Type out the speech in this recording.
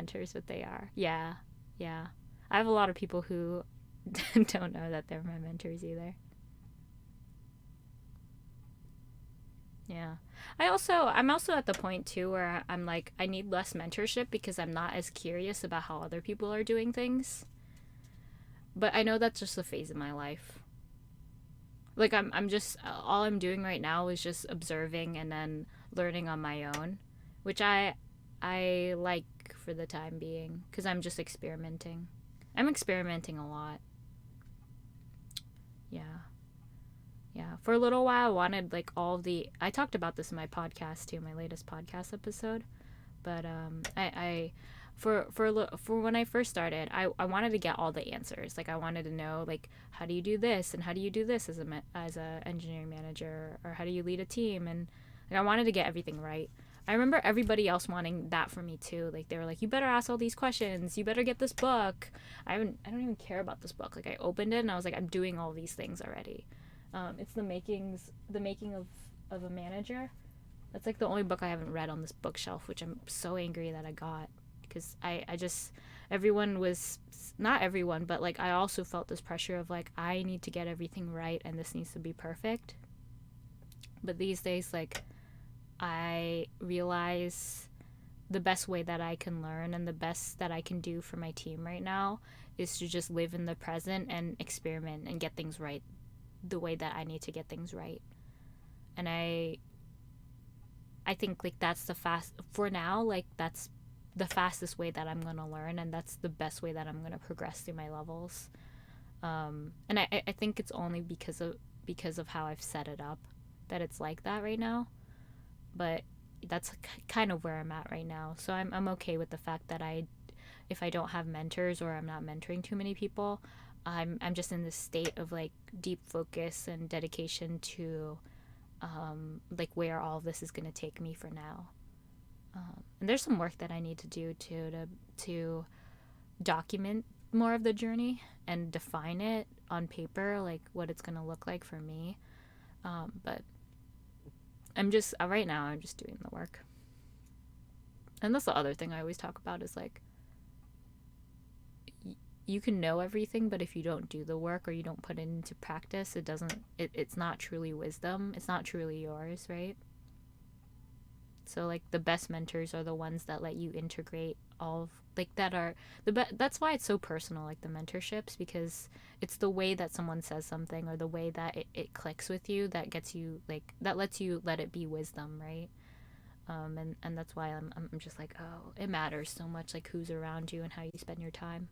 mentors, but they are. Yeah, yeah. I have a lot of people who don't know that they're my mentors either. Yeah. I'm also at the point too where I'm like I need less mentorship because I'm not as curious about how other people are doing things. But I know that's just a phase of my life. Like I'm just all I'm doing right now is just observing and then learning on my own, which I like for the time being cuz I'm just experimenting. I'm experimenting a lot. Yeah. Yeah. For a little while I wanted like all of the I talked about this in my podcast too, my latest podcast episode. But I for when I first started, I wanted to get all the answers. Like I wanted to know like how do you do this and how do you do this as a engineering manager, or how do you lead a team, and like I wanted to get everything right. I remember everybody else wanting that from me too. Like they were like, "You better ask all these questions. You better get this book." I don't even care about this book. Like I opened it and I was like, "I'm doing all these things already." It's the making of a manager. That's like the only book I haven't read on this bookshelf, which I'm so angry that I got because I just everyone was not everyone, but like I also felt this pressure of like I need to get everything right and this needs to be perfect. But these days, like I realize the best way that I can learn and the best that I can do for my team right now is to just live in the present and experiment and get things right the way that I need to get things right. And I think like that's the fast for now, like that's the fastest way that I'm gonna learn, and that's the best way that I'm gonna progress through my levels. And I think it's only because of how I've set it up that it's like that right now. But that's kind of where I'm at right now. So I'm okay with the fact that if I don't have mentors or I'm not mentoring too many people, I'm just in this state of like deep focus and dedication to like where all of this is going to take me for now. And there's some work that I need to do to document more of the journey and define it on paper, like what it's going to look like for me. But I'm just right now I'm just doing the work. And that's the other thing I always talk about is like you can know everything, but if you don't do the work or you don't put it into practice, it's not truly wisdom. It's not truly yours, right? So like the best mentors are the ones that let you integrate all of like that are that's why it's so personal, like the mentorships, because it's the way that someone says something or the way that it clicks with you that gets you like that lets you let it be wisdom, right? And that's why I'm just like, oh, it matters so much like who's around you and how you spend your time.